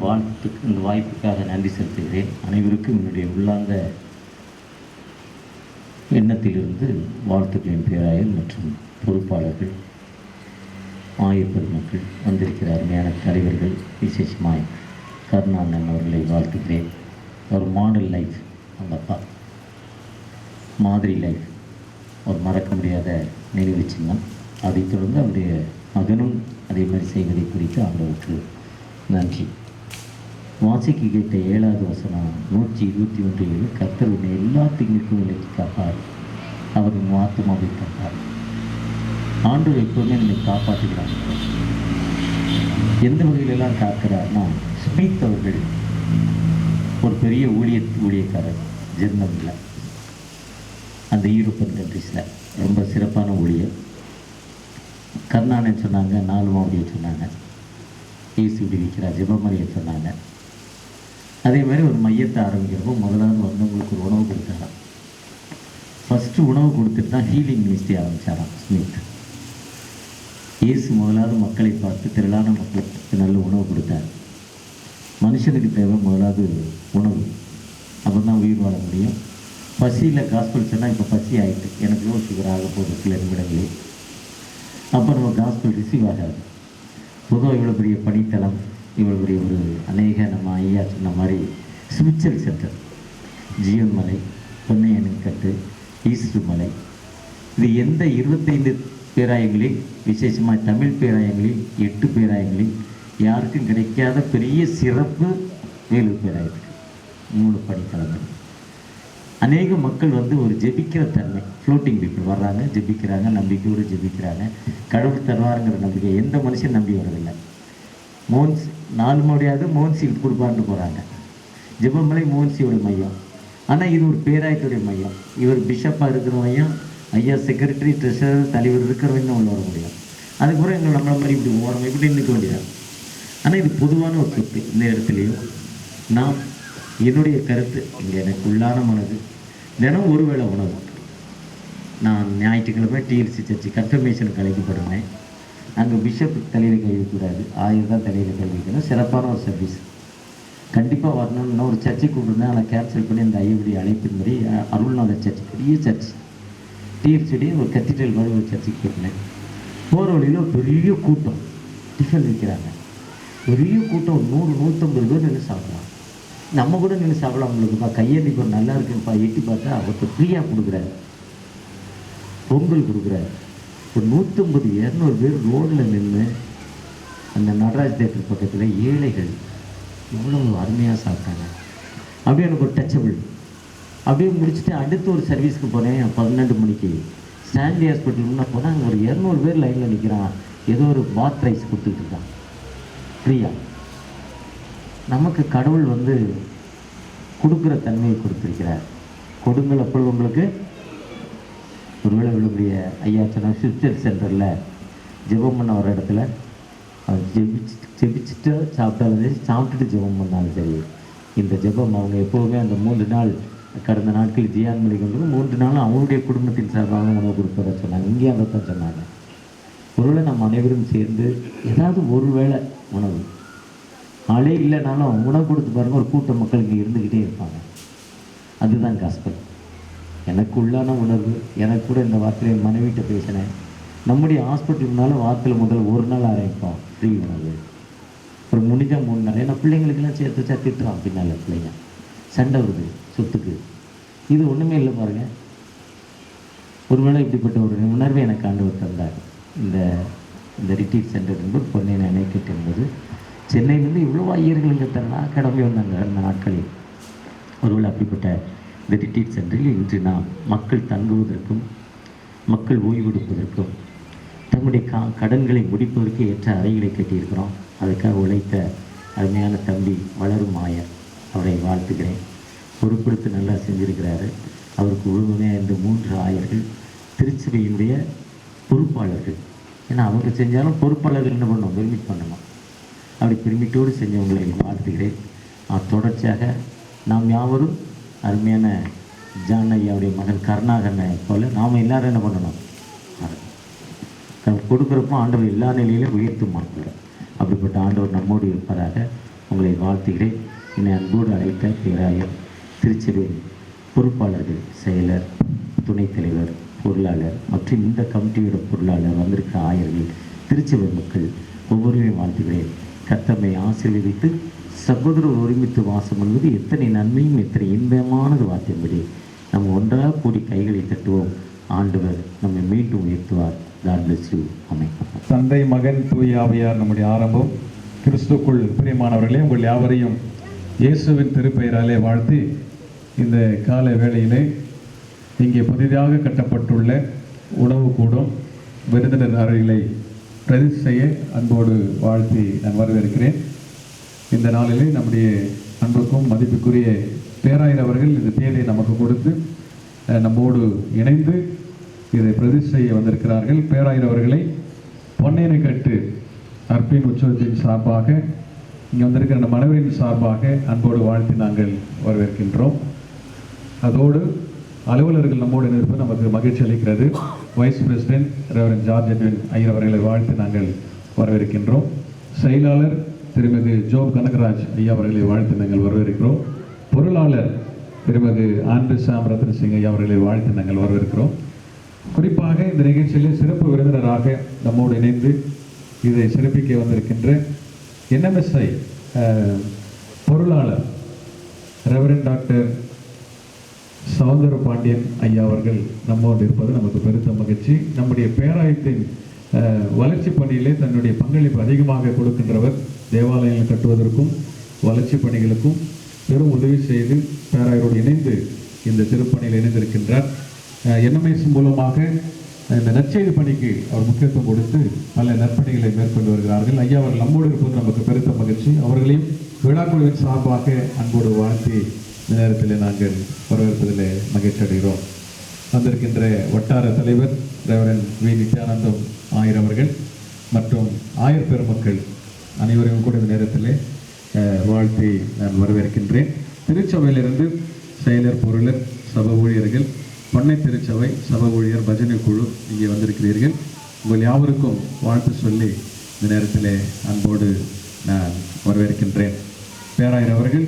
இந்த வாய்ப்புக்காக நன்றி செலுத்துகிறேன். அனைவருக்கும் என்னுடைய உள்ளார்ந்த எண்ணத்திலிருந்து வாழ்த்துக்களின் பேராயர் மற்றும் பொறுப்பாளர்கள், ஆயர் பெருமக்கள், வந்திருக்கிற அருமையான தலைவர்கள், விசேஷமாய் கருணானந்தன் அவர்களை வாழ்த்துக்கிறேன். ஒரு மாடல் லைஃப், அந்த அப்பா மாதிரி லைஃப், ஒரு மறக்க முடியாத நினைவு சின்னம். அதைத் தொடர்ந்து அவருடைய மகனும் அதே மாதிரி செய்வதை குறித்து ஆண்டவருக்கு நன்றி. வாசிக்கு கேட்ட 7வது வசனம் 121 கர்த்தர் உன்னை எல்லா தீங்குக்கும் விலக்கி காப்பார், அவர் உன் ஆத்துமாவை காப்பார். ஆண்டவர் எப்போவுமே நம்மை காப்பாற்றுகிறார். எந்த வகையிலெல்லாம் காக்கிறார்னா, ஸ்மித் அவர்கள் ஒரு பெரிய ஊழியக்காரர், ஜெர்மனில், அந்த யூரோப்பியன் கண்ட்ரிஸில் ரொம்ப சிறப்பான ஊழியர். கருணானந்தன் சொன்னாங்க, 4 மாவடியை சொன்னாங்க, ஏசி விடுவிக்கிறார், ஜெபமரியை சொன்னாங்க. அதே மாதிரி ஒரு மையத்தை ஆரம்பிக்கிறப்போ முதலாவது வந்தவங்களுக்கு ஒரு உணவு கொடுத்தாராம். ஃபஸ்ட்டு உணவு கொடுத்துட்டு தான் ஹீலிங் மினிஸ்ட்ரி ஆரம்பித்தாராம் ஸ்மித். இயேசு முதலாவது மக்களை பார்த்து, திரளான மக்களுக்கு நல்ல உணவு கொடுத்தார். மனுஷனுக்கு தேவை முதலாவது உணவு, அப்போ தான் உயிர் வாழ முடியும். பசியில் காஸ்பல் சொன்னால் இப்போ பசி ஆகிட்டு, எனக்கு லோ சுகர் ஆக போகுது சில நிமிடங்களே, அப்போ நம்ம காஸ்பல் ரிசீவ் ஆகாது. பொதுவாக இவ்வளோ பெரிய பணித்தளம், இவ்வளோ பெரிய ஒரு அநேக நம்ம ஐயா சொன்ன மாதிரி ஸ்பிரிச்சுவல் சென்டர், ஜீவன் மலை, பொன்னையனுக்கட்டு, ஈஸ்டர் மலை, இது எந்த 25 பேராயங்களில், விசேஷமாக தமிழ் பேராயங்களில் 8 பேராயங்களில் யாருக்கும் கிடைக்காத பெரிய சிறப்பு வேலூர் பேராயத்துக்கு 3 பணித்தளங்கள். அநேக மக்கள் ஒரு ஜெபிக்கிற தன்மை, ஃப்ளோட்டிங் பீப்புள் வர்றாங்க, ஜெபிக்கிறாங்க, நம்பிக்கையோடு ஜெபிக்கிறாங்க, கடவுள் தருவாருங்கிற நம்பிக்கை. எந்த மனுஷன் நம்பி வரதில்லை. மோன்ஸ் 4 மாடியாவது மோன்சிக்கு கொடுப்பான்னு போகிறாங்க. ஜெபமலை மோன்சியோட மையம், ஆனால் இது ஒரு பேராயத்துடைய மையம். இவர் பிஷப்பாக இருக்கிற மையம், ஐயா செக்ரட்டரி, ட்ரெஷரர், தலைவர் இருக்கிறவங்க உள்ள வர முடியும். அதுக்கப்புறம் எங்களை நம்மளை மாதிரி இப்படி ஓரம் இப்படி நிற்க வேண்டியதான். ஆனால் இது பொதுவான ஒரு சொத்து. இந்த இடத்துலையும் நான் என்னுடைய கருத்து, இங்கே எனக்கு உள்ளான மனது, தினம் ஒரு வேளை உணவு. நான் ஞாயிற்றுக்கிழமை டிஎல்சி சர்ச்சு கன்ஃபர்மேஷனுக்கு அழைக்கப்படுறேன். அங்கே பிஷப் தலையில் கழிக்கக்கூடாது, ஆயுர் தான் தலையில் கழிக்கணும். சிறப்பான ஒரு சர்வீஸ், கண்டிப்பாக வரணும்னு ஒரு சர்ச்சை கூப்பிட்டுருந்தேன். ஆனால் கேன்சல் பண்ணி அந்த ஐயபடி அழைப்பின்படி அருள்நாதர் சர்ச், பெரிய சர்ச், டிஎல்சிடி ஒரு கத்தீட்ரல் மாதிரி ஒரு சர்ச்சுக்கு போயிருந்தேன். போகிற வழியில் ஒரு பெரிய கூட்டம், டிஃபன் வைக்கிறாங்க. பெரிய கூட்டம், 100-150 பேர் நின்று சாப்பிட்றாங்க. நம்ம கூட நின்று சாப்பிடலாம். அவங்களுக்குப்பா கையெண்ணி இப்போ நல்லா இருக்குப்பா, எட்டி பார்த்தா அவருக்கு ஃப்ரீயாக கொடுக்குறாரு, பொங்கல் கொடுக்குறாரு. ஒரு 150-200 பேர் ரோடில் நின்று அந்த நடராஜ் தேட்டர் பக்கத்தில் ஏழைகள் எவ்வளோ அருமையாக சாப்பிட்டாங்க. அப்படியே எனக்கு ஒரு டச்சபிள். அப்படியே முடிச்சுட்டு அடுத்து ஒரு சர்வீஸ்க்கு போனேன். 12 மணிக்கு ஸ்டான்லி ஹாஸ்பிட்டல் முன்னே போனால் அங்கே ஒரு 200 பேர் லைனில் நிற்கிறான். ஏதோ ஒரு பாத் ரைஸ் கொடுத்துட்டு இருக்கான் ஃப்ரீயாக. நமக்கு கடவுள் கொடுக்குற தன்மையை கொடுத்துருக்கிறார். கொடுங்கள் அப்பொழுது உங்களுக்கு. ஒருவேளை விழுபடிய ஐயா சொன்ன ஸ்பிரிச்சுவல் சென்டரில் ஜெபம் பண்ண ஒரு இடத்துல ஜெபிச்சுட்டு சாப்பிட்டுட்டு ஜெபம் பண்ணாலும் சரி, இந்த ஜெபம் அவங்க எப்போவுமே அந்த 3 நாள், கடந்த நாட்கள் ஜியான் மொழிகள் 3 நாளும் அவங்களுடைய குடும்பத்தின் சார்பாக உணவு கொடுப்பதை சொன்னாங்க. இங்கேயும் அதை தான் சொன்னாங்க. ஒருவேளை நம்ம அனைவரும் சேர்ந்து ஏதாவது ஒரு வேளை உணவு, ஆளே இல்லைனாலும் உணவு கொடுத்து பாருங்கள், ஒரு கூட்ட மக்கள் இங்கே இருந்துக்கிட்டே இருப்பாங்க. அதுதான் காஸ்பல். எனக்கு உள்ளான உணர்வு. எனக்கு கூட இந்த வார்த்தையை மனைவிட்ட பேசினேன். நம்முடைய ஹாஸ்பிட்டல்னால வாரத்தில் முதல் 1 நாள் ஆரம்பிப்போம் ஃப்ரீ உணவு, ஒரு முடிஞ்ச 3 நாள். ஏன்னா பிள்ளைங்களுக்கெல்லாம் சேர்த்து திட்டுறான் பின்னால், பிள்ளைங்க சண்டை வருது சொத்துக்கு. இது ஒன்றுமே இல்லை பாருங்கள். ஒருவேளை இப்படிப்பட்ட ஒரு உணர்வை எனக்கு ஆண்டவர் தந்தார். இந்த ரிட்ரீட் சென்டர் என்பது பொன்னையன் அணைக்கட்டு என்பது சென்னையிலேருந்து இவ்வளோ ஐயர்கள் இங்கே தரனா கிளம்பி வந்தாங்க அந்த நாட்களில். ஒருவேளை அப்படிப்பட்ட இந்த ரிட்ரீட் சென்டரில் இன்று நாம் மக்கள் தங்குவதற்கும், மக்கள் ஓய்வெடுப்பதற்கும், தங்களுடைய கடன்களை முடிப்பதற்கு ஏற்ற அறைகளை கட்டியிருக்கிறோம். அதுக்காக உழைத்த அருமையான தம்பி வளரும் ஆயர், அவரை வாழ்த்துக்கிறேன். பொறுப்படுத்தி நல்லா செஞ்சுருக்கிறாரு. அவருக்கு உறுதுணையாக இந்த 3 ஆயர்கள் திருச்சபையினுடைய பொறுப்பாளர்கள். ஏன்னா அவங்க செஞ்சாலும் பொறுப்பாளர்கள் என்ன பண்ணணும், பெர்மிட் பண்ணணும். அப்படி பெருமிட்டோடு செஞ்சவங்களை வாழ்த்துகிறேன். தொடர்ச்சியாக நாம் யாவரும் அருமையான ஜான் ஐயாவுடைய மகன் கருணாகரனை போல் நாம் எல்லோரும் என்ன பண்ணணும், கொடுக்குறப்போ ஆண்டவர் எல்லா நிலையிலும் உயர்த்தும் மாட்டார். அப்படிப்பட்ட ஆண்டவர் நம்மோடு இருப்பதாக உங்களை வாழ்த்துகிறேன். என்னை அன்போடு அழைத்த பேராயர், திருச்சபை பொறுப்பாளர்கள், செயலர், துணைத் தலைவர், பொருளாளர் மற்றும் இந்த கமிட்டியோட பொருளாளர், வந்திருக்க ஆயர்கள், திருச்சபை மக்கள் ஒவ்வொருவரையும் வாழ்த்துகிறேன். கர்த்தரை ஆசீர்வதித்து சகோதரர் ஒருமித்து வாசம் என்பது எத்தனை நன்மையும் எத்தனை இன்பமானது வார்த்தையின்படி நம்ம ஒன்றாக கூடி கைகளை தட்டுவோம். ஆண்டவர் நம்மை மீண்டும் உயர்த்துவார். God bless you. ஆமென். தந்தை, மகன், தூய ஆவியார் நம்முடைய ஆரம்பம். கிறிஸ்துக்குள் பிரியமானவர்களே, உங்கள் யாவரையும் இயேசுவின் திருப்பெயராலே வாழ்த்தி இந்த கால வேளையிலே இங்கே புதிதாக கட்டப்பட்டுள்ள உணவு கூடம் விருந்தினர் அறைகளை பிரதிஷ்டை செய்ய அன்போடு வாழ்த்தி நான் வரவேற்கிறேன். இந்த நாளிலே நம்முடைய அன்புக்கும் மதிப்புக்குரிய பேராயர் அவர்கள் இந்த தேதியை நமக்கு கொடுத்து நம்மோடு இணைந்து இதை பிரதிஷ்டை செய்ய வந்திருக்கிறார்கள். பேராயர் அவர்களை பொன்னேனை கட்டு அர்ப்பின் உற்சவத்தின் சார்பாக, இங்கே வந்திருக்கிற நம் அனைவரின் சார்பாக அன்போடு வாழ்த்தி நாங்கள் வரவேற்கின்றோம். அதோடு அலுவலர்கள் நம்மோடு இருப்பது நமக்கு மகிழ்ச்சி அளிக்கிறது. Vice president reverend George Edwin Iyer அவர்களை வாழ்த்து நாங்கள் வரவேற்கின்றோம். செயலாளர் திருமதி ஜோப் கனகராஜ் ஐயா அவர்களை வாழ்த்து நாங்கள் வரவேற்கிறோம். பொருளாளர் திருமதி ஆண்ட்ரூ சாம் ரத்ன சிங் ஐயா அவர்களை வாழ்த்து நாங்கள் வரவேற்கிறோம். குறிப்பாக இந்த நிகழ்ச்சியில் சிறப்பு விருந்தினராக நம்மோடு இணைந்து இதை சிறப்பிக்க வந்திருக்கின்ற NMSI பொருளாளர் ரெவரண்ட் டாக்டர் சௌந்தர பாண்டியன் ஐயா அவர்கள் நம்மோடு இருப்பது நமக்கு பெருத்த மகிழ்ச்சி. நம்முடைய பேராயத்தின் வளர்ச்சி பணியிலே தன்னுடைய பங்களிப்பு அதிகமாக கொடுக்கின்றவர். தேவாலயங்கள் கட்டுவதற்கும் வளர்ச்சி பணிகளுக்கும் பெரும் உதவி செய்து பேராயரோடு இணைந்து இந்த திருப்பணியில் இணைந்திருக்கின்றார். NMS மூலமாக இந்த நற்செய்தி பணிக்கு அவர் முக்கியத்துவம் கொடுத்து பல நற்பணிகளை மேற்கொண்டு வருகிறார்கள். ஐயா அவர்கள் நம்மோடு இருப்பது நமக்கு பெருத்த மகிழ்ச்சி. அவர்களையும் விழாக்குழுவின் சார்பாக அன்போடு வாழ்த்தி இந்த நேரத்தில் நாங்கள் வரவேற்பதில் மகிழ்ச்சி அடைகிறோம். வந்திருக்கின்ற வட்டார தலைவர் ரெவரண்ட் வி நித்யானந்தம் ஆயர் அவர்கள் மற்றும் ஆயர் பெருமக்கள் அனைவரையும் கூட இந்த நேரத்தில் வாழ்த்தி நான் வரவேற்கின்றேன். திருச்சபையிலிருந்து செயலர், பொருளர், சபை ஊழியர்கள், பொன்னை திருச்சபை சபை ஊழியர், பஜனை குழு இங்கே வந்திருக்கிறீர்கள். உங்கள் யாவருக்கும் வாழ்த்து சொல்லி இந்த நேரத்தில் அன்போடு நான் வரவேற்கின்றேன். பேராயர் அவர்கள்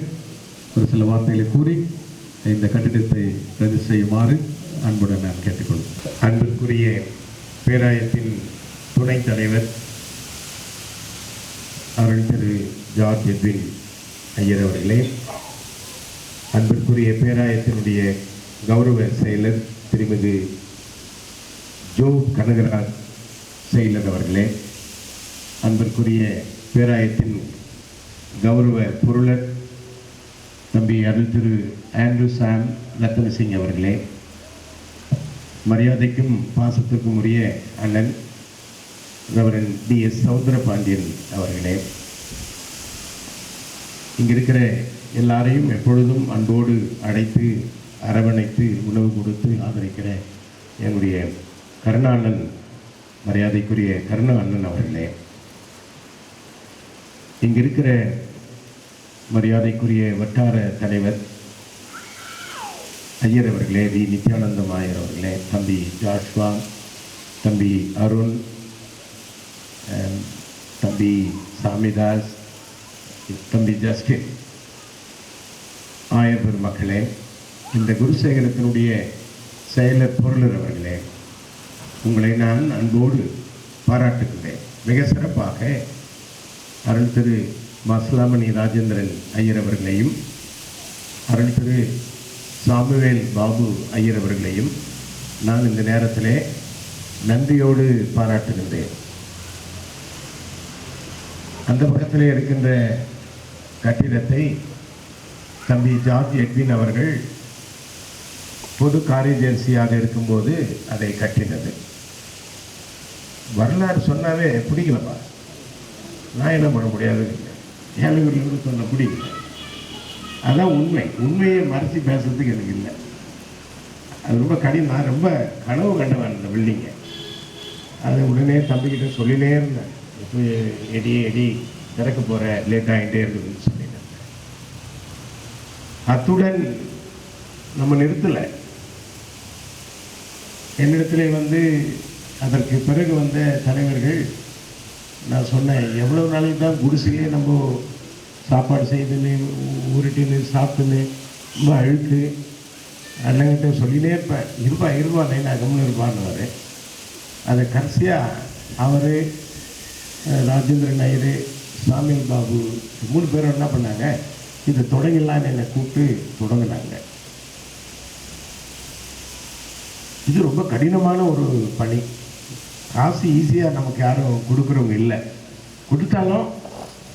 ஒரு சில வார்த்தைகளை கூறி இந்த கட்டிடத்தை ரத்து செய்யுமாறு அன்புடன் நான் கேட்டுக்கொள்வேன். அன்பிற்குரிய பேராயத்தின் துணைத் தலைவர் அருள் திரு ஜார்ஜ் எட்வின் ஐயர் அவர்களே, அன்பிற்குரிய பேராயத்தினுடைய கௌரவ செயலர் திருமதி ஜோப் கனகராஜ் செயலர் அவர்களே, அன்பிற்குரிய பேராயத்தின் கௌரவ பொருளர் தம்பி அருள் திரு ஆண்ட்ரூ சாம் ரத்ன சிங் அவர்களே, மரியாதைக்கும் பாசத்துக்கும் உரிய அண்ணன் ரெவரண்ட் DS சௌந்தர பாண்டியன் அவர்களே, இங்கே இருக்கிற எல்லாரையும் எப்பொழுதும் அன்போடு அழைத்து அரவணைத்து உணவு கொடுத்து ஆதரிக்கிற என்னுடைய கருணா அண்ணன், மரியாதைக்குரிய கருணா அண்ணன் அவர்களே, இங்கே இருக்கிற மரியாதைக்குரிய வட்டார தலைவர் ஐயர் அவர்களே, வி நித்யானந்தம் ஆயர் அவர்களே, தம்பி ஜாஷ்வா, தம்பி அருண், தம்பி சாமிதாஸ், தம்பி ஜஸ்டின், ஆயர் பெருமக்களே, இந்த குருசேகரத்தினுடைய செயலர் பொருளர் அவர்களே, உங்களை நான் அன்போடு பாராட்டுகிறேன். மிக சிறப்பாக அருள் திரு மஸ்லாமணி ராஜேந்திரன் ஐயர் அவர்களையும் அருள் திரு சாமுவேல் பாபு ஐயர் அவர்களையும் நான் இந்த நேரத்திலே நன்றியோடு பாராட்டுகின்றேன். அந்த பக்கத்திலே இருக்கின்ற கட்டிடத்தை தம்பி ஜார்ஜ் எட்வின் அவர்கள் பொது காரியதரிசியாக இருக்கும்போது அதை கட்டினது. வரலாறு சொன்னாவே பிடிக்கலப்பா, நான் என்ன பண்ண முடியாது, ஏழைகளிலிருந்து சொன்ன பிடிக்கல. அதான் உண்மை. உண்மையை மறைச்சி பேசுறதுக்கு எனக்கு இல்லை. அது ரொம்ப கடினம். நான் ரொம்ப கனவு கண்டவன் அந்த பில்டிங்கை. அதை உடனே தம்பிக்கிட்ட சொல்லினே இருந்தேன், இப்போ எடி திறக்க போகிற லேட் ஆகிட்டே இருக்குதுன்னு சொல்லிட்டேன். அத்துடன் நம்ம நிறுத்தலை. என்னிடத்துல அதற்கு பிறகு வந்த தலைவர்கள் நான் சொன்னேன், எவ்வளோ நாளைக்கு தான் குடிசையிலே நம்ம சாப்பாடு செய்துன்னு உருட்டின்னு சாப்பிட்டுன்னு ரொம்ப அழுத்து அண்ணங்கிட்ட சொல்லினே இருப்பேன், இருப்பா நைனா கம்னு இருப்பான்னு. அதை கடைசியாக அவர், ராஜேந்திரன் ஐயர், சாமியல் பாபு 3 பேரும் என்ன பண்ணாங்க, இதை தொடங்கலான்னு என்னை கூப்பிட்டு தொடங்கினாங்க. இது ரொம்ப கடினமான ஒரு பணி. காசு ஈஸியாக நமக்கு யாரும் கொடுக்குறவங்க இல்லை. கொடுத்தாலும்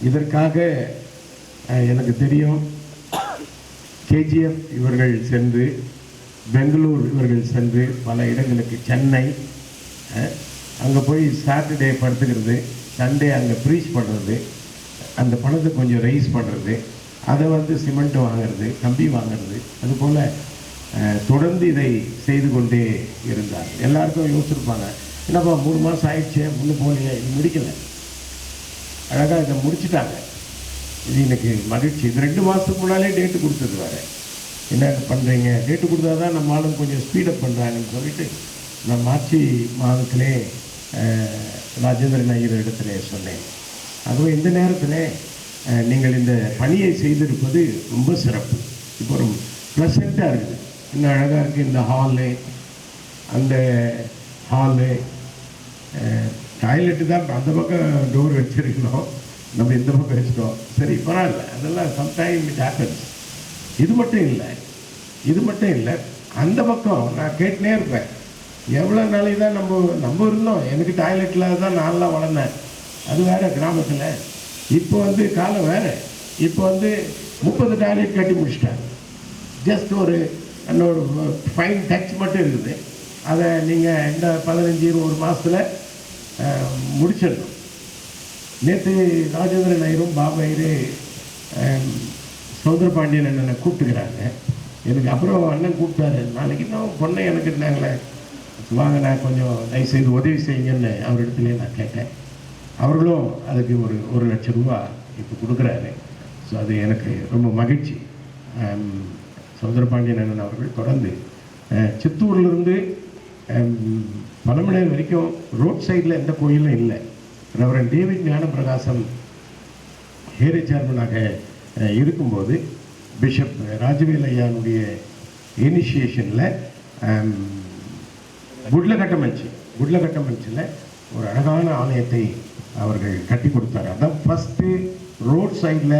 இதற்காக எனக்கு தெரியும் கேஜிஎஃப் இவர்கள் சென்று, பெங்களூர் இவர்கள் சென்று, பல இடங்களுக்கு, சென்னை அங்கே போய் சாட்டர்டே படுத்துக்கிறது, சண்டே அங்கே ப்ரீச் பண்ணுறது, அந்த பணத்தை கொஞ்சம் ரைஸ் பண்ணுறது, அதை சிமெண்ட் வாங்கிறது, கம்பி வாங்கிறது, அதுபோல் தொடர்ந்து இதை செய்து கொண்டே இருந்தார். எல்லாருக்கும் யோசிச்சிருப்பாங்க, என்னப்பா 3 மாதம் ஆயிடுச்சு முன்னு போகலையே, இது முடிக்கலை, அழகாக இதை முடிச்சுட்டாங்க. இது எனக்கு மகிழ்ச்சி. இது 2 மாதத்துக்கு முன்னாலே டேட்டு கொடுத்தது வேறு. என்ன பண்ணுறீங்க, டேட்டு கொடுத்தா தான் நம்ம ஆளுங்க கொஞ்சம் ஸ்பீடப் பண்ணுறாங்கன்னு சொல்லிட்டு நான் மார்ச் மாதத்திலே ராஜேந்திரன் ஐயர் இடத்துல சொன்னேன். அதுவும் இந்த நேரத்தில் நீங்கள் இந்த பணியை செய்திருப்பது ரொம்ப சிறப்பு. இப்போ ஒரு ப்ளசண்ட்டாக இருக்குது, இன்னும் அழகாக இருக்குது. இந்த அந்த ஹாலு டாய்லெட்டு தான் அந்த பக்கம் டோர் வச்சுருக்கணும், நம்ம இந்த பக்கம் வச்சுட்டோம். சரி, பரவாயில்ல, அதெல்லாம் சம்டைம் இட் ஹேப்பன்ஸ். இது மட்டும் இல்லை, அந்த பக்கம் நான் கேட்டுனே இருப்பேன், எவ்வளோ நாளைக்கு தான் நம்ம இருந்தோம். எனக்கு டாய்லெட்டில் தான் நான்லாம் வளர்ந்தேன், அது வேறு கிராமத்தில். இப்போ காலம் வேறு. இப்போ 30 டாய்லெட் கட்டி முடிச்சிட்டாங்க. ஜஸ்ட் ஒரு ஃபைன் டச் மட்டும் இருக்குது. அதை நீங்கள் இந்த 15-20 மாதத்தில் முடிச்சிடணும். நேற்று ராஜேந்திரன் ஐயரும் பாபு ஐயரு சௌந்தரபாண்டியன் அண்ணனை கூப்பிட்டுக்கிறாங்க. எனக்கு அப்புறம் அண்ணன் கூப்பிட்டாரு, நாளைக்கு இன்னும் பொண்ணை எனக்கு இருந்தாங்களே, வாங்க நான் கொஞ்சம் தயவுசெய்து உதவி செய்யுங்கன்னு அவரிடத்துலேயே நான் கேட்டேன். அவர்களும் அதுக்கு ஒரு 1 லட்சம் ரூபா இப்போ கொடுக்குறாரு. ஸோ அது எனக்கு ரொம்ப மகிழ்ச்சி. சௌந்தரபாண்டியன் அண்ணன் அவர்கள் தொடர்ந்து சித்தூர்லேருந்து பழமலை வரைக்கும் ரோட் சைடில் எந்த கோயிலும் இல்லை. ரெவரண்ட் டேவிட் ஞானப்பிரகாசம் ஹேரி சேர்மனாக இருக்கும்போது பிஷப் ராஜவேல் ஐயானுடைய இனிஷியேஷனில் குட்லகட்டமஞ்சில் ஒரு அழகான ஆலயத்தை அவர்கள் கட்டி கொடுத்தார். அதான் ஃபஸ்ட்டு ரோட் சைடில்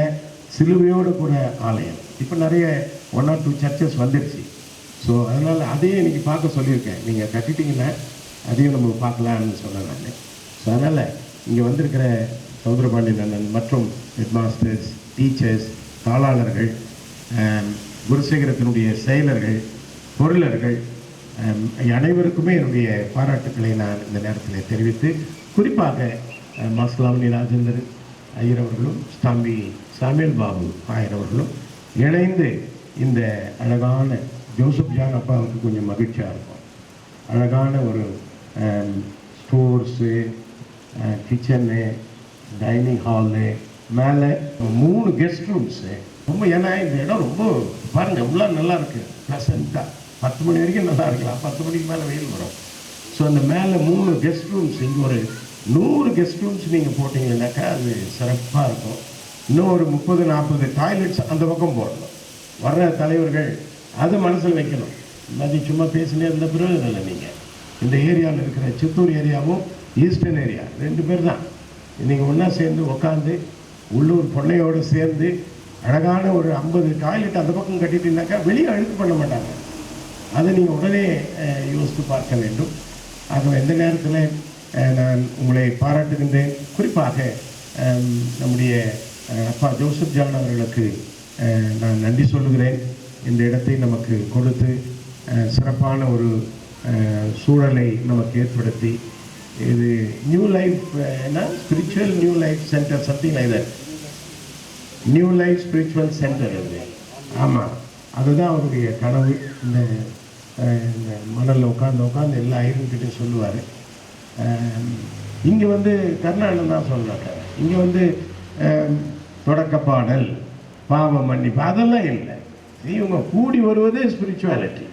சிலுவையோடு கூட ஆலயம். இப்போ நிறைய 1 or 2 சர்ச்சஸ் வந்துடுச்சு. ஸோ அதனால் அதையே இன்றைக்கி பார்க்க சொல்லியிருக்கேன். நீங்கள் கட்டிட்டிங்கன்னா அதையும் நம்ம பார்க்கலான்னு சொன்னேன் நான். ஸோ அதனால் இங்கே வந்திருக்கிற சௌந்தரபாண்டியன் அண்ணன் மற்றும் ஹெட்மாஸ்டர்ஸ், டீச்சர்ஸ், தாளாளர்கள், குருசேகரத்தினுடைய செயலர்கள், பொருளர்கள் அனைவருக்குமே என்னுடைய பாராட்டுக்களை நான் இந்த நேரத்தில் தெரிவித்து, குறிப்பாக மாஸ்லாமணி ராஜேந்திரன் ஐயர் அவர்களும் சாமியல் பாபு ஆயர் அவர்களும் இணைந்து இந்த அழகான ஜோசப் ஜான் அப்பாவுக்கு கொஞ்சம் மகிழ்ச்சியாக இருக்கும். அழகான ஒரு ஸ்டோர்ஸு, கிச்சனு, டைனிங் ஹாலு, மேலே 3 கெஸ்ட் ரூம்ஸு. ரொம்ப ஏன்னா இந்த இடம் ரொம்ப பாருங்கள் இவ்வளோ நல்லா இருக்குது, ப்ளசண்ட்டாக. 10 மணி வரைக்கும் நல்லா இருக்கலாம், 10 மணிக்கு மேலே வெயில் வரும். ஸோ அந்த மேலே 3 கெஸ்ட் ரூம்ஸ், இங்கே ஒரு 100 கெஸ்ட் ரூம்ஸ் நீங்கள் போட்டிங்கன்னாக்கா அது சிறப்பாக இருக்கும். இன்னும் ஒரு 30-40 டாய்லெட்ஸ் அந்த பக்கம் போடணும். வர்ற தலைவர்கள் அதை மனசில் வைக்கணும். அது சும்மா பேசினே இருந்த பிரயோஜனம் இல்லை. நீங்கள் இந்த ஏரியாவில் இருக்கிற சித்தூர் ஏரியாவும் ஈஸ்டர்ன் ஏரியா 2 பேர் தான் நீங்கள் ஒன்றா சேர்ந்து உட்காந்து உள்ளூர் பொண்ணையோடு சேர்ந்து அழகான ஒரு 50 டாய்லெட் அந்த பக்கம் கட்டிட்டீங்கன்னாக்கா வெளியே அழுக்கு பண்ண மாட்டாங்க. அதை நீங்கள் உடனே யோசித்து பார்க்க வேண்டும். ஆக எந்த நேரத்தில் நான் உங்களை பாராட்டுகின்றேன். குறிப்பாக நம்முடைய அப்பா ஜோசப் ஜான் அவர்களுக்கு நான் நன்றி சொல்லுகிறேன். இந்த இடத்தை நமக்கு கொடுத்து சிறப்பான ஒரு சூழலை நமக்கு ஏற்படுத்தி, இது new life spiritual new life centre, something like that, new life spiritual centre. அது ஆமாம், அதுதான் அவருடைய கனவு. இந்த மணலில் உட்காந்து எல்லா ஐயன்கிட்டே சொல்லுவார். இங்கே கர்நாடகம் தான் சொல்கிறாங்க. இங்கே தொடக்கப்பாடல், பாவ மன்னிப்பு அதெல்லாம் இல்லை. இவங்க கூடி வருவதே ஸ்பிரிச்சுவாலிட்டி,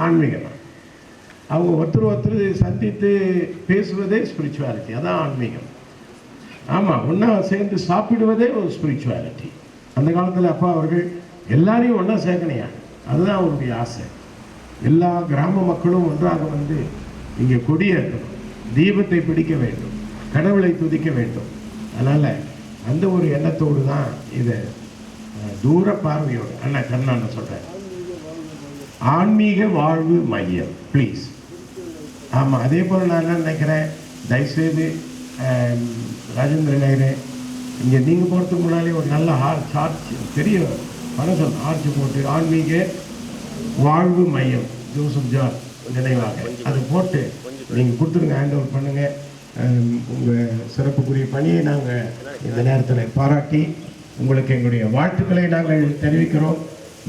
ஆன்மீகம். அவங்க ஒருத்தர் சந்தித்து பேசுவதே ஸ்பிரிச்சுவாலிட்டி, அதான் ஆன்மீகம். ஆமாம், ஒன்றா சேர்ந்து சாப்பிடுவதே ஒரு ஸ்பிரிச்சுவாலிட்டி. அந்த காலத்தில் அப்பா அவர்கள் எல்லாரையும் ஒன்றா சேர்க்கணையா, அதுதான் அவருடைய ஆசை. எல்லா கிராம மக்களும் ஒன்றாக வந்து இங்கே கொடியேற்றணும், தீபத்தை பிடிக்க வேண்டும், கடவுளை துதிக்க வேண்டும். அதனால் அந்த ஒரு எண்ணத்தோடு தான் இதை தூர பார்வையோடு அண்ணா கண்ணாண்ண சொல்கிறேன். ஆன்மீக வாழ்வு மையம் ப்ளீஸ். ஆமாம், அதே போல் நான் என்ன நினைக்கிறேன், தயவுசெய்து ராஜேந்திர நேரு இங்கே நீங்கள் போகிறதுக்கு முன்னாலே ஒரு நல்ல ஆர்ச், பெரிய பணம் ஆர்ச் போட்டு ஆன்மீக வாழ்வு மையம் ஜோசப் ஜான் நினைவாக அது போட்டு நீங்கள் கொடுத்துருங்க, ஹேண்ட் ஓவர் பண்ணுங்கள். உங்கள் சிறப்புக்குரிய பணியை நாங்கள் இந்த நேரத்தில் பாராட்டி உங்களுக்கு எங்களுடைய வாழ்த்துக்களை நாங்கள் தெரிவிக்கிறோம்.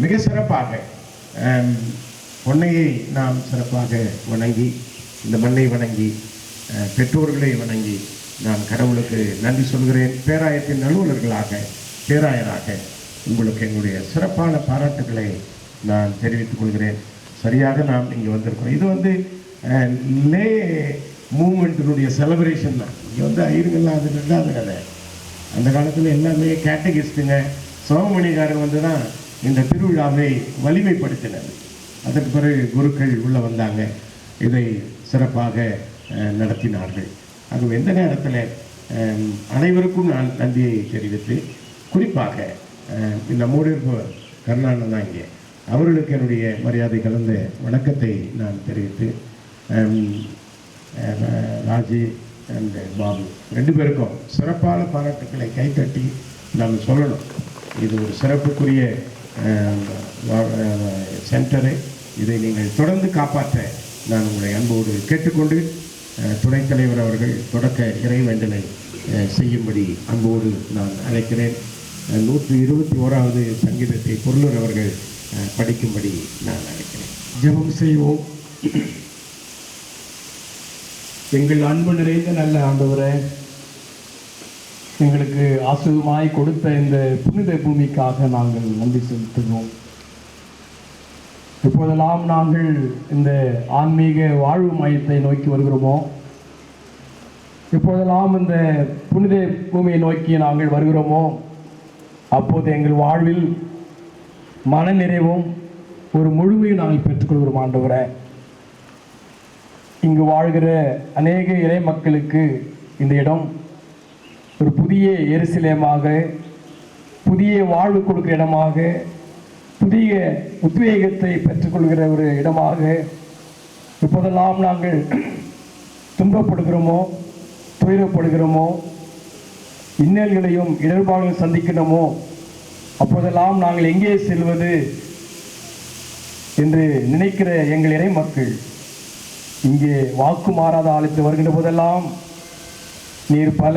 மிக சிறப்பாக பொன்னையை நாம் சிறப்பாக வணங்கி, இந்த மண்ணை வணங்கி, பெற்றோர்களை வணங்கி நான் கடவுளுக்கு நன்றி சொல்கிறேன். பேராயத்தின் அலுவலர்களாக, பேராயராக உங்களுக்கு எங்களுடைய சிறப்பான பாராட்டுக்களை நான் தெரிவித்துக் கொள்கிறேன். சரியாக நாம் இங்கே வந்திருக்கிறோம். இது வந்து லே மூமெண்ட்டினுடைய செலிப்ரேஷன் தான். இங்கே வந்து ஐயருங்கள்லாம் அது ரெண்டாவது கதை. அந்த காலத்தில் எல்லாமே கேட்டகிஸ்ட்டுங்க, சோமமணிகாரர் வந்து தான் இந்த திருவிழாவை வலிமைப்படுத்தினர். அதற்கு பிறகு குருக்கள் உள்ளே வந்தாங்க, இதை சிறப்பாக நடத்தினார்கள். ஆகவே எந்த நேரத்தில் அனைவருக்கும் நான் நன்றியை தெரிவித்து, குறிப்பாக நம்மோடு இருப்பவர் கருணானந்தான் தான் இங்கே, அவர்களுக்கு என்னுடைய மரியாதை கலந்த வணக்கத்தை நான் தெரிவித்து, ராஜி அண்ட் பாபு ரெண்டு பேருக்கும் சிறப்பான பாராட்டுக்களை கைத்தட்டி நாம் சொல்லணும். இது ஒரு சிறப்புக்குரிய சென்டரை, இதை நீங்கள் தொடர்ந்து காப்பாற்ற நான் உங்களை அன்போடு கேட்டுக்கொண்டு, துணைத் தலைவர் அவர்கள் தொடக்க இறைவேண்டலை செய்யும்படி அன்போடு நான் அழைக்கிறேன். 121வது சங்கீதத்தை பொருளர் அவர்கள் படிக்கும்படி நான் அழைக்கிறேன். ஜெபம் செய்வோம். எங்கள் அன்பு நிறைந்த நல்ல ஆண்டவரே, எங்களுக்கு ஆசீர்வாதமாய் கொடுத்த இந்த புனித பூமிக்காக நாங்கள் நன்றி செலுத்துகிறோம். இப்போதெல்லாம் நாங்கள் இந்த ஆன்மீக வாழ்வு மையத்தை நோக்கி வருகிறோமோ, இப்போதெல்லாம் இந்த புனித பூமியை நோக்கி நாங்கள் வருகிறோமோ, அப்போது எங்கள் வாழ்வில் மன நிறைவும் ஒரு முழுமையும் நாங்கள் பெற்றுக்கொள்கிறோம். ஆண்டவரே, இங்கு வாழ்கிற அநேக இறை மக்களுக்கு இந்த இடம் ஒரு புதிய எருசலேமாக, புதிய வாழ்வு கொடுக்கிற இடமாக, புதிய உத்வேகத்தை பெற்றுக்கொள்கிற ஒரு இடமாக, இப்போதெல்லாம் நாங்கள் துன்பப்படுகிறோமோ, துயரப்படுகிறோமோ, இன்னல்களையும் இடர்பாடுகளையும் சந்திக்கணுமோ, அப்போதெல்லாம் நாங்கள் எங்கே செல்வது என்று நினைக்கிற எங்கள் இறை மக்கள் இங்கே வாக்கு மாறாத ஆலயத்தில் வருகின்ற போதெல்லாம் நீர் பல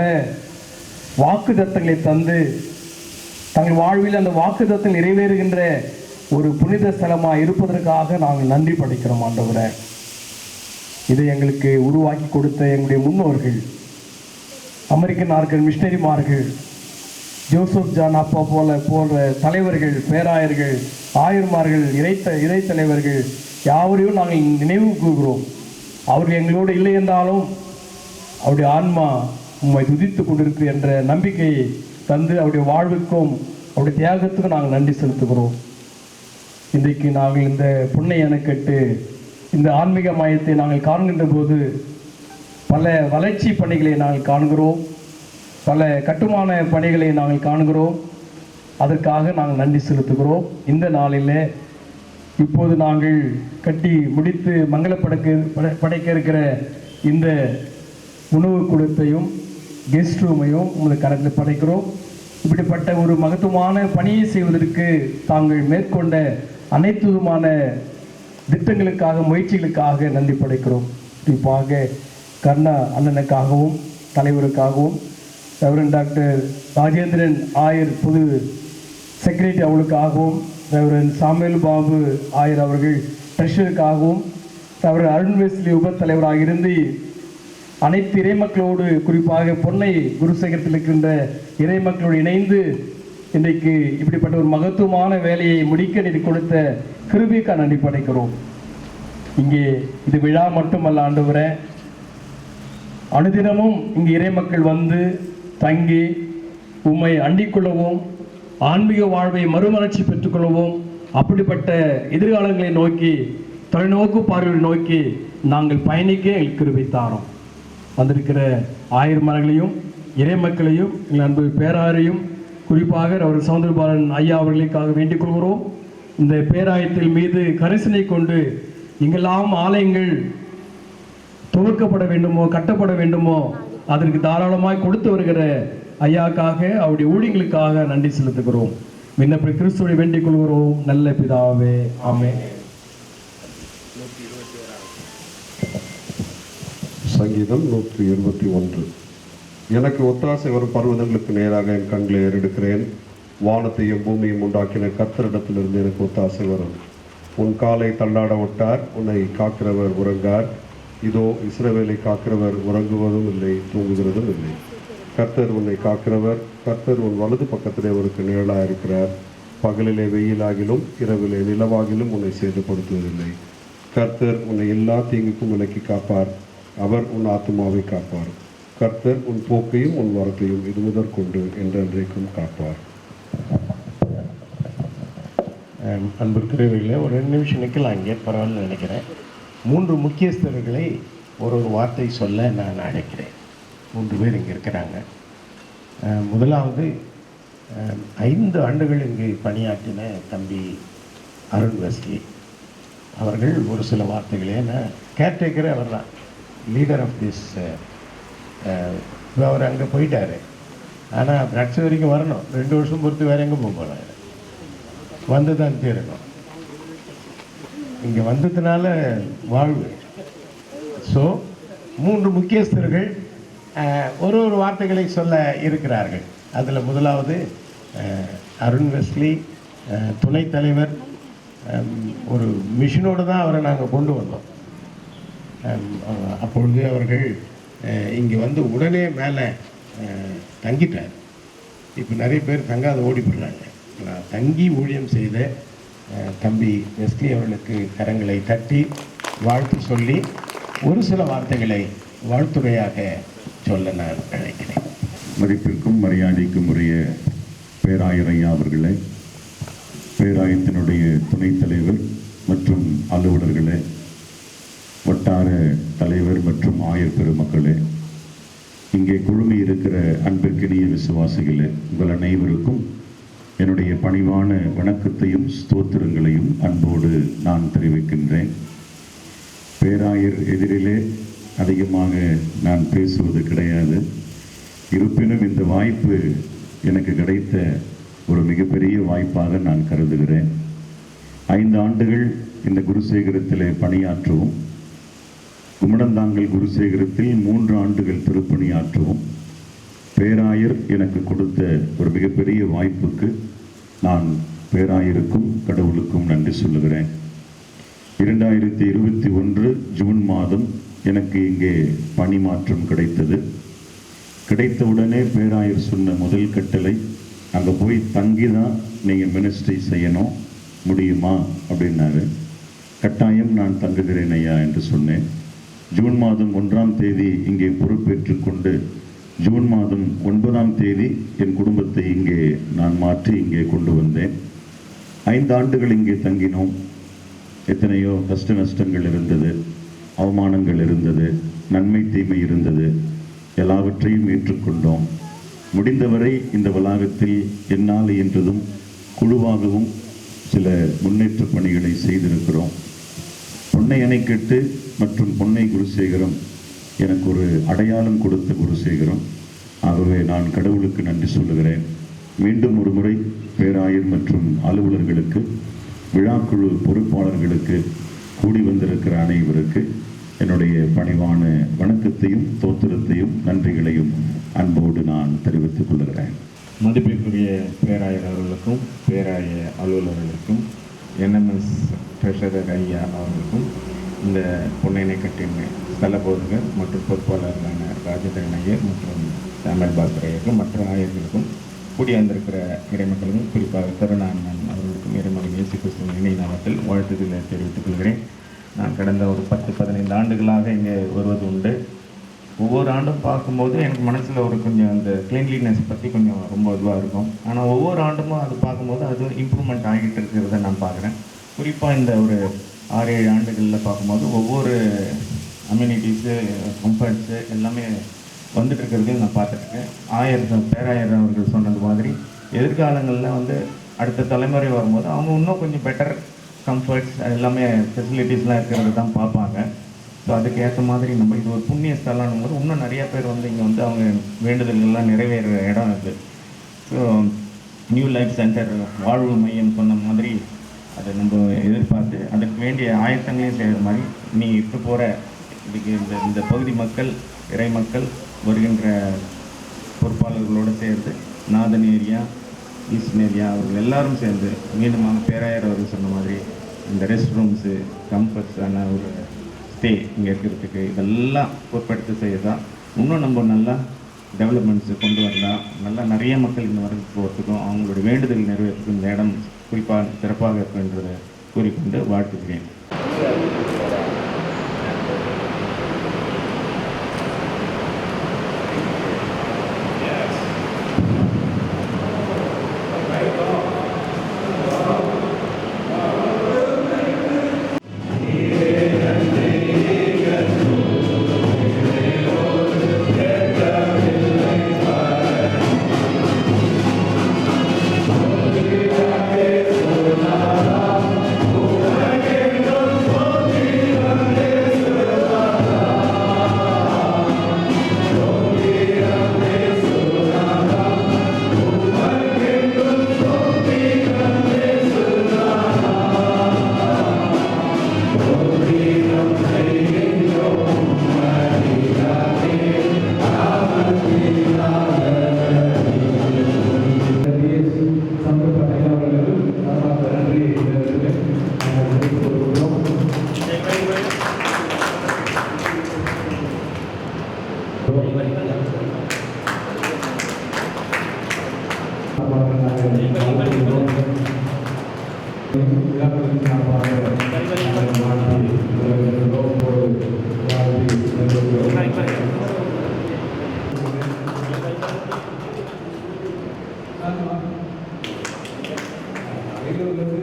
வாக்கு தத்தங்களை தந்து தங்கள் வாழ்வில் அந்த வாக்கு தத்தங்கள் நிறைவேறுகின்ற ஒரு புனித ஸ்தலமாக இருப்பதற்காக நாங்கள் நன்றி படைக்கிறோம். ஆண்டவரே, இதை எங்களுக்கு உருவாக்கி கொடுத்த எங்களுடைய முன்னோர்கள், அமெரிக்கனார்கள், மிஷனரிமார்கள், ஜோசப் ஜான் அப்பா போன்ற தலைவர்கள், பேராயர்கள், ஆயர்மார்கள், இறை தலைவர்கள் யாவரையும் நாங்கள் நினைவு கூறுகிறோம். அவர்கள் எங்களோடு இல்லை என்றாலும் அவருடைய ஆன்மா உம்மை துதித்து கொண்டிருக்கு என்ற நம்பிக்கையை தந்து அவருடைய வாழ்வுக்கும் அவருடைய தியாகத்துக்கும் நாங்கள் நன்றி செலுத்துகிறோம். இன்றைக்கு நாங்கள் இந்த புன்னை அணைக்கட்டு, இந்த ஆன்மீக மையத்தை நாங்கள் காண்கின்ற போது பல வளர்ச்சி பணிகளை நாங்கள் காண்கிறோம், பல கட்டுமான பணிகளை நாங்கள் காண்கிறோம். அதற்காக நாங்கள் நன்றி செலுத்துகிறோம். இந்த நாளில் இப்போது நாங்கள் கட்டி முடித்து படைக்க இருக்கிற இந்த உணவு கூடத்தையும் கெஸ்ட் ரூமையும் உமது கரத்தில் படைக்கிறோம். இப்படிப்பட்ட ஒரு மகத்துவமான பணியை செய்வதற்கு தாங்கள் மேற்கொண்ட அனைத்து விதமான திட்டங்களுக்காக, முயற்சிகளுக்காக நன்றி படைக்கிறோம். குறிப்பாக கர்ணா அண்ணனுக்காகவும் தலைவருக்காகவும், ரெவரண்ட் டாக்டர் ராஜேந்திரன் ஆயர் பொது செக்ரட்டரி அவர்களுக்காகவும், ரெவரண்ட் சாமுவேல் பாபு ஆயர் அவர்கள் ட்ரெஷருக்காகவும், ரெவரண்ட் அருண் வெஸ்லி உபத்தலைவராக இருந்து அனைத்து இறைமக்களோடு, குறிப்பாக பொன்னை குருசேகரத்தில் இருக்கின்ற இறைமக்களோடு இணைந்து இன்றைக்கு இப்படிப்பட்ட ஒரு மகத்துவமான வேலையை முடிக்க நீதி கொடுத்த கிருபைக்காக நன்றி படைக்கிறோம். இங்கே இது விழா மட்டுமல்ல ஆண்டவரே, அனுதினமும் இங்கே இறைமக்கள் வந்து தங்கி உம்மை அண்டிக்கொள்ளவும், ஆன்மீக வாழ்வை மறுமலர்ச்சி பெற்றுக்கொள்வோம். அப்படிப்பட்ட எதிர்காலங்களை நோக்கி, தொலைநோக்கு பார்வையை நோக்கி நாங்கள் பயணிக்க எங்களுக்கு கிருபை தாரும். வந்திருக்கிற ஆயர்மார்களையும் இறை மக்களையும் எங்கள் அன்பு பேராயரையும் குறிப்பாக அவர் சௌந்தரபாலன் ஐயா அவர்களுக்காக வேண்டிக் கொள்கிறோம். இந்த பேராயத்தில் மீது கரிசனை கொண்டு எங்கெல்லாம் ஆலயங்கள் துவக்கப்பட வேண்டுமோ, கட்டப்பட வேண்டுமோ, அதற்கு தாராளமாய் கொடுத்து வருகிற ஐயாக்காக, அவருடைய ஊழியர்களுக்காக நன்றி செலுத்துகிறோம். விண்ணப்ப கிறிஸ்துவை வேண்டிக் கொள்கிறோம். நல்ல பிதாவே, ஆமென். சங்கீதம் 121. எனக்கு ஒத்தாசை வரும் பர்வதங்களுக்கு நேராக என் கண்களை ஏறெடுக்கிறேன். வானத்தையும் பூமியும் உண்டாக்கின கர்த்தரிடத்திலிருந்து எனக்கு ஒத்தாசை வரும். உன் காலை தள்ளாட விட்டார், உன்னை காக்கிறவர் உறங்கார். இதோ இஸ்ரவேலை காக்கிறவர் உறங்குவதும் இல்லை, தூங்குகிறதும் இல்லை. கர்த்தர் உன்னை காக்கிறவர். கர்த்தர் உன் வலது பக்கத்திலே அவருக்கு நிழலாக இருக்கிறார். பகலிலே வெயிலாகிலும் இரவிலே நிலவாகிலும் உன்னை சேதப்படுத்துவதில்லை. கர்த்தர் உன்னை எல்லா தீங்குக்கும் விலக்கி காப்பார். அவர் உன் ஆத்துமாவை காப்பார். கர்த்தர் உன் போக்கையும் உன் வரத்தையும் இது முதற்கொண்டு என்றென்றைக்கும் காப்பார். அன்பிற்குரியவர்களே, ஒரு 2 நிமிஷம் நிற்கலாம் இங்கே, பரவாயில்ல நினைக்கிறேன். 3 முக்கியஸ்தர்களை ஒரு வார்த்தை சொல்ல நான் அழைக்கிறேன். 3 பேர் இங்கே இருக்கிறாங்க. முதலாவது 5 ஆண்டுகள் இங்கு பணியாற்றின தம்பி அருண் வெஸ்லி அவர்கள் ஒரு சில வார்த்தைகளே, நான் கேர்டேக்கரே அவர் தான், லீடர் ஆஃப் திஸ். அவர் அங்கே போயிட்டார். ஆனால் பிரட்ஸ் வரைக்கும் வரணும். 2 வருஷம் பொறுத்து வேறு எங்கே போகலாம், வந்து தான் தீரணும். இங்கே வந்ததுனால வாழ்வு. ஸோ 3 முக்கியஸ்தர்கள் ஒரு வார்த்தைகளை சொல்ல இருக்கிறார்கள். அதில் முதலாவது அருண் வெஸ்லி துணைத் தலைவர். ஒரு மிஷனோடு தான் அவரை நாங்கள் கொண்டு வந்தோம். அப்பொழுது அவர்கள் இங்கே வந்து உடனே மேலே தங்கிட்டார். இப்போ நிறைய பேர் தங்காத ஓடி போடுறாங்க. நான் தங்கி ஊழியம் செய்த தம்பி வெஸ்லி அவர்களுக்கு கரங்களை தட்டி வாழ்த்து சொல்லி ஒரு சில வார்த்தைகளை வாழ்த்துறையாக சொல்ல நான் நினைக்கிறேன். மதிப்பிற்கும் மரியாதைக்கும் உரிய பேராயர் ஐயா அவர்களே, பேராயத்தினுடைய துணைத் தலைவர் மற்றும் அலுவலர்களே, வட்டார தலைவர் மற்றும் ஆயர் பெருமக்களே, இங்கே குழுமி இருக்கிற அன்பிற்கினிய விசுவாசிகளே, உங்கள் அனைவருக்கும் என்னுடைய பணிவான வணக்கத்தையும் ஸ்தோத்திரங்களையும் அன்போடு நான் தெரிவிக்கின்றேன். பேராயர் எதிரிலே அதிகமாக நான் பேசுவது கிடையாது. இருப்பினும் இந்த வாய்ப்பு எனக்கு கிடைத்த ஒரு மிகப்பெரிய வாய்ப்பாக நான் கருதுகிறேன். 5 ஆண்டுகள் இந்த குருசேகரத்திலே பணியாற்றவும், குமணந்தாங்கல் குருசேகரத்தில் 3 ஆண்டுகள் திருப்பணியாற்றவும் பேராயர் எனக்கு கொடுத்த ஒரு மிகப்பெரிய வாய்ப்புக்கு நான் பேராயருக்கும் கடவுளுக்கும் நன்றி சொல்லுகிறேன். 2021 ஜூன் மாதம் எனக்கு இங்கே பணி மாற்றம் கிடைத்தது. கிடைத்தவுடனே பேராயர் சொன்ன முதல் கட்டளை, அங்கே போய் தங்கி தான் நீங்கள் மினிஸ்ட்ரி செய்யணும், முடியுமா அப்படின்னாரு. கட்டாயம் நான் தங்குகிறேன் ஐயா என்று சொன்னேன். ஜூன் மாதம் 1ஆம் தேதி இங்கே பொறுப்பேற்றுக் கொண்டு ஜூன் மாதம் 9ஆம் தேதி என் குடும்பத்தை இங்கே நான் மாற்றி இங்கே கொண்டு வந்தேன். 5 ஆண்டுகள் இங்கே தங்கினோம். எத்தனையோ கஷ்ட நஷ்டங்கள் இருந்தது, அவமானங்கள் இருந்தது, நன்மை தீமை இருந்தது. எல்லாவற்றையும் ஏற்றுக்கொண்டோம். முடிந்தவரை இந்த வளாகத்தில் என்னால் என்றதும் குழுவாகவும் சில முன்னேற்ற பணிகளை செய்திருக்கிறோம். பொன்னை அணைக்கட்டு மற்றும் பொன்னை குருசேகரம் எனக்கு ஒரு அடையாளம் கொடுத்த குருசேகரம். ஆகவே நான் கடவுளுக்கு நன்றி சொல்லுகிறேன். மீண்டும் ஒரு முறை பேராயர் மற்றும் அலுவலர்களுக்கு, விழாக்குழு பொறுப்பாளர்களுக்கு, கூடி வந்திருக்கிற அனைவருக்கு என்னுடைய பணிவான வணக்கத்தையும் தோத்திரத்தையும் நன்றிகளையும் அன்போடு நான் தெரிவித்துக் கொள்கிறேன். மதிப்பிற்குரிய பேராயர் அவர்களுக்கும் பேராய அலுவலர்களுக்கும் என்எம்எஸ் ட்ரெஷரர் ஐயா அவர்களுக்கும் இந்த பொன்னையணைக்கட்டின் ஸ்தல போதகர் மற்றும் பொறுப்பாளர்களான ராஜேந்திரன் ஐயர் மற்றும் சாமுவேல் பாஸ்கர் ஐயருக்கும் மற்ற ஆயர்களுக்கும் கூடி வந்திருக்கிற இறைமக்களுக்கும் குறிப்பாக கருணானந்தன் அவர்களுக்கும் இறைமகன் இயேசு கிறிஸ்துவின் இணை நாமத்தில் வாழ்த்துக்களை தெரிவித்துக் கொள்கிறேன். நான் கடந்த ஒரு 10-15 ஆண்டுகளாக இங்கே வருவது உண்டு. ஒவ்வொரு ஆண்டும் பார்க்கும்போது எனக்கு மனசில் ஒரு கொஞ்சம் அந்த கிளீன்லினஸ் பற்றி கொஞ்சம் ரொம்ப இதுவாக இருக்கும். ஆனால் ஒவ்வொரு ஆண்டும் அது பார்க்கும்போது அது இம்ப்ரூவ்மெண்ட் ஆகிட்டு இருக்கிறத நான் பார்க்குறேன். குறிப்பாக இந்த ஒரு 6-7 ஆண்டுகளில் பார்க்கும்போது ஒவ்வொரு அம்யூனிட்டிஸு, கம்ஃபர்ட்ஸு எல்லாமே வந்துட்டு இருக்கிறதையும் நான் பார்த்துட்ருக்கேன். பேராயர் அவர்கள் சொன்னது மாதிரி எதிர்காலங்களில் வந்து அடுத்த தலைமுறை வரும்போது அவங்க இன்னும் கொஞ்சம் பெட்டர் கம்ஃபர்ட்ஸ் எல்லாமே ஃபெசிலிட்டிஸ்லாம் இருக்கிறது தான் பார்ப்பாங்க. ஸோ அதுக்கு ஏற்ற மாதிரி நம்ம இது ஒரு புண்ணிய ஸ்தலம்னும் போது இன்னும் நிறைய பேர் வந்து இங்கே வந்து அவங்க வேண்டுதல்கள்லாம் நிறைவேற இடம் இது. ஸோ நியூ லைஃப் சென்டர் வாழ்வு மையம் சொன்ன மாதிரி அதை நம்ம எதிர்பார்த்து அதுக்கு வேண்டிய ஆயத்தங்களையும் செய்கிற மாதிரி நீ இப்போ போகிற இதுக்கு இந்த பகுதி மக்கள், இறை மக்கள் வருகின்ற பொறுப்பாளர்களோடு சேர்ந்து நாதன் ஏரியா, ஈஸ்டர்ன் ஏரியா அவர்கள் எல்லாரும் சேர்ந்து மீண்டுமாக பேராயர் அவர்கள் சொன்ன மாதிரி இந்த ரெஸ்ட் ரூம்ஸு, கம்ஃபர்ட்ஸான ஒரு ஸ்டே இங்கே இருக்கிறதுக்கு இதெல்லாம் பொறுப்பெடுத்து செய்யதான் இன்னும் நம்ம நல்லா டெவலப்மெண்ட்ஸு கொண்டு வரலாம். நல்லா நிறைய மக்கள் இந்த வரதுக்கு போகிறதுக்கும் அவங்களுடைய வேண்டுதல் நிறைவேறதுக்கும் இந்த இடம் குறிப்பாக சிறப்பாக இருக்கும் என்றதை கூறிக்கொண்டு வாழ்த்துக்கிறேன். Gracias.